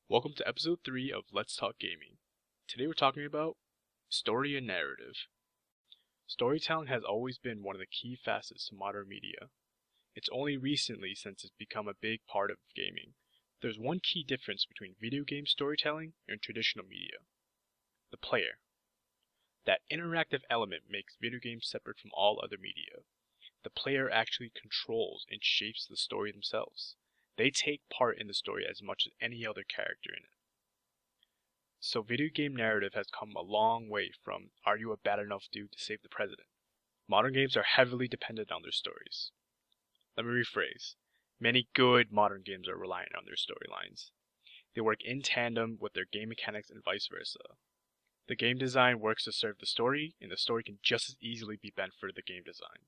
Welcome to episode 3 of Let's Talk Gaming. Today we're talking about story and narrative. Storytelling has always been one of the key facets to modern media. It's only recently since it's become a big part of gaming. There's one key difference between video game storytelling and traditional media: the player. That interactive element makes video games separate from all other media. The player actually controls and shapes the story themselves. They take part in the story as much as any other character in it. So video game narrative has come a long way from "are you a bad enough dude to save the president?" Modern games are heavily dependent on their stories. Let me rephrase. Many good modern games are reliant on their storylines. They work in tandem with their game mechanics and vice versa. The game design works to serve the story, and the story can just as easily be bent for the game design.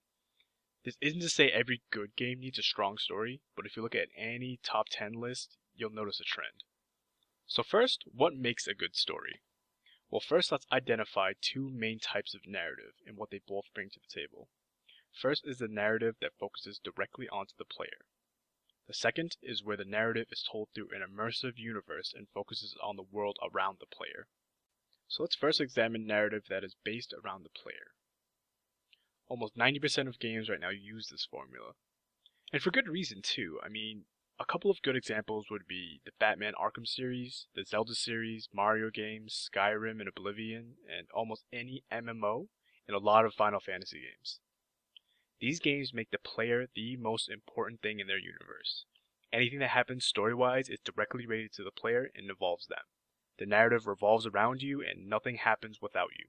This isn't to say every good game needs a strong story, but if you look at any top 10 list, you'll notice a trend. So first, what makes a good story? Well, first let's identify two main types of narrative and what they both bring to the table. First is the narrative that focuses directly onto the player. The second is where the narrative is told through an immersive universe and focuses on the world around the player. So let's first examine narrative that is based around the player. Almost 90% of games right now use this formula. And for good reason too. A couple of good examples would be the Batman Arkham series, the Zelda series, Mario games, Skyrim and Oblivion, and almost any MMO, and a lot of Final Fantasy games. These games make the player the most important thing in their universe. Anything that happens story-wise is directly related to the player and involves them. The narrative revolves around you and nothing happens without you.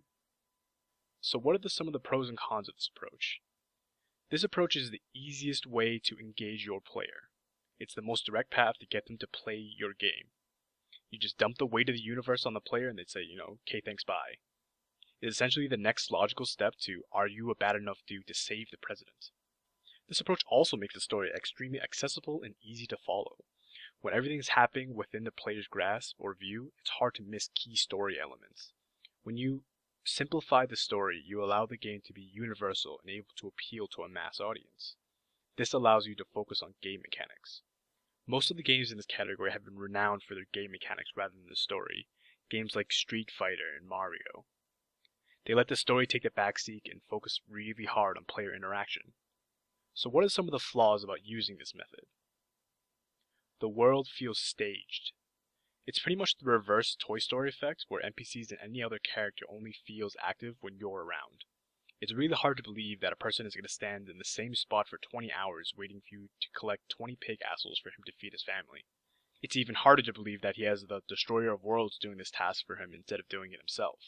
So what are some of the pros and cons of this approach? This approach is the easiest way to engage your player. It's the most direct path to get them to play your game. You just dump the weight of the universe on the player and they say, okay, thanks, bye. It's essentially the next logical step to "are you a bad enough dude to save the president?" This approach also makes the story extremely accessible and easy to follow. When everything's happening within the player's grasp or view, it's hard to miss key story elements. When you simplify the story, you allow the game to be universal and able to appeal to a mass audience. This allows you to focus on game mechanics. Most of the games in this category have been renowned for their game mechanics rather than the story. Games like Street Fighter and Mario. They let the story take the backseat and focus really hard on player interaction. So what are some of the flaws about using this method? The world feels staged. It's pretty much the reverse Toy Story effect, where NPCs and any other character only feels active when you're around. It's really hard to believe that a person is going to stand in the same spot for 20 hours waiting for you to collect 20 pig assholes for him to feed his family. It's even harder to believe that he has the Destroyer of Worlds doing this task for him instead of doing it himself.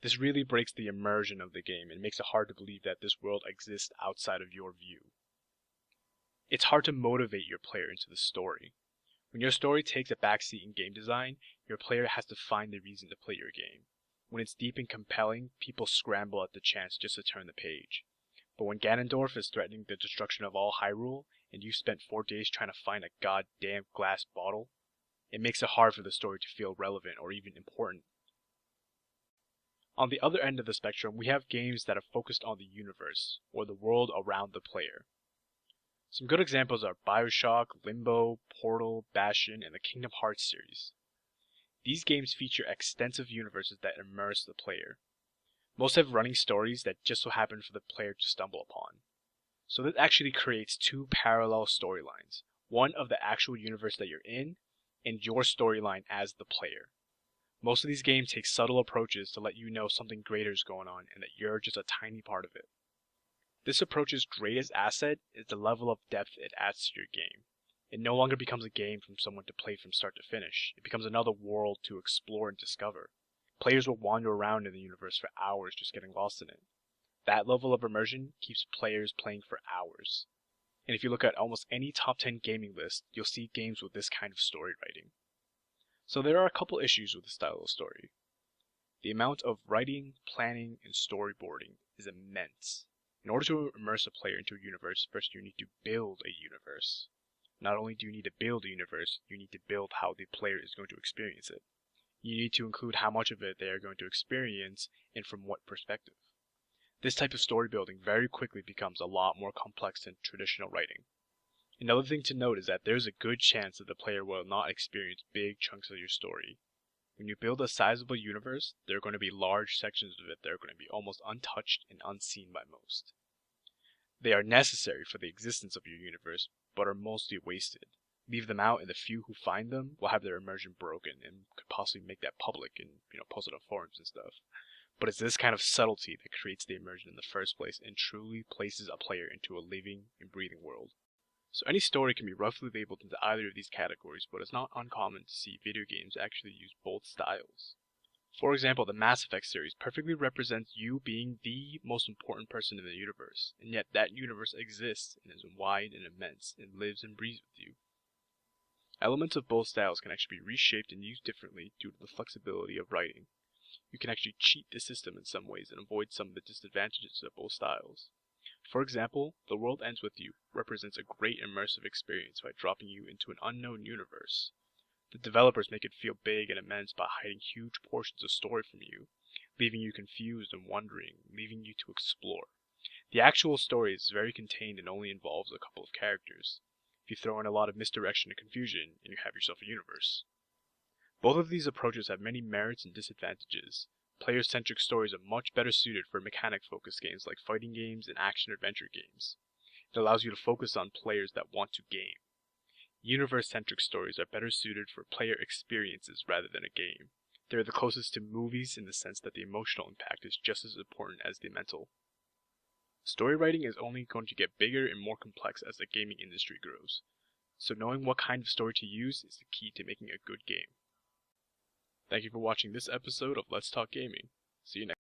This really breaks the immersion of the game and makes it hard to believe that this world exists outside of your view. It's hard to motivate your player into the story. When your story takes a backseat in game design, your player has to find the reason to play your game. When it's deep and compelling, people scramble at the chance just to turn the page. But when Ganondorf is threatening the destruction of all Hyrule, and you spent 4 days trying to find a goddamn glass bottle, it makes it hard for the story to feel relevant or even important. On the other end of the spectrum, we have games that are focused on the universe, or the world around the player. Some good examples are BioShock, Limbo, Portal, Bastion, and the Kingdom Hearts series. These games feature extensive universes that immerse the player. Most have running stories that just so happen for the player to stumble upon. So this actually creates two parallel storylines, one of the actual universe that you're in, and your storyline as the player. Most of these games take subtle approaches to let you know something greater is going on and that you're just a tiny part of it. This approach's greatest asset is the level of depth it adds to your game. It no longer becomes a game from someone to play from start to finish. It becomes another world to explore and discover. Players will wander around in the universe for hours just getting lost in it. That level of immersion keeps players playing for hours. And if you look at almost any top 10 gaming list, you'll see games with this kind of story writing. So there are a couple issues with this style of story. The amount of writing, planning, and storyboarding is immense. In order to immerse a player into a universe, first you need to build a universe. Not only do you need to build a universe, you need to build how the player is going to experience it. You need to include how much of it they are going to experience and from what perspective. This type of story building very quickly becomes a lot more complex than traditional writing. Another thing to note is that there's a good chance that the player will not experience big chunks of your story. When you build a sizable universe, there are going to be large sections of it that are going to be almost untouched and unseen by most. They are necessary for the existence of your universe, but are mostly wasted. Leave them out and the few who find them will have their immersion broken and could possibly make that public and post it on forums and stuff. But it's this kind of subtlety that creates the immersion in the first place and truly places a player into a living and breathing world. So any story can be roughly labeled into either of these categories, but it's not uncommon to see video games actually use both styles. For example, the Mass Effect series perfectly represents you being the most important person in the universe, and yet that universe exists and is wide and immense and lives and breathes with you. Elements of both styles can actually be reshaped and used differently due to the flexibility of writing. You can actually cheat the system in some ways and avoid some of the disadvantages of both styles. For example, The World Ends With You represents a great immersive experience by dropping you into an unknown universe. The developers make it feel big and immense by hiding huge portions of story from you, leaving you confused and wondering, leaving you to explore. The actual story is very contained and only involves a couple of characters. If you throw in a lot of misdirection and confusion, and you have yourself a universe. Both of these approaches have many merits and disadvantages. Player-centric stories are much better suited for mechanic-focused games like fighting games and action-adventure games. It allows you to focus on players that want to game. Universe-centric stories are better suited for player experiences rather than a game. They are the closest to movies in the sense that the emotional impact is just as important as the mental. Story writing is only going to get bigger and more complex as the gaming industry grows, so knowing what kind of story to use is the key to making a good game. Thank you for watching this episode of Let's Talk Gaming. See you next time.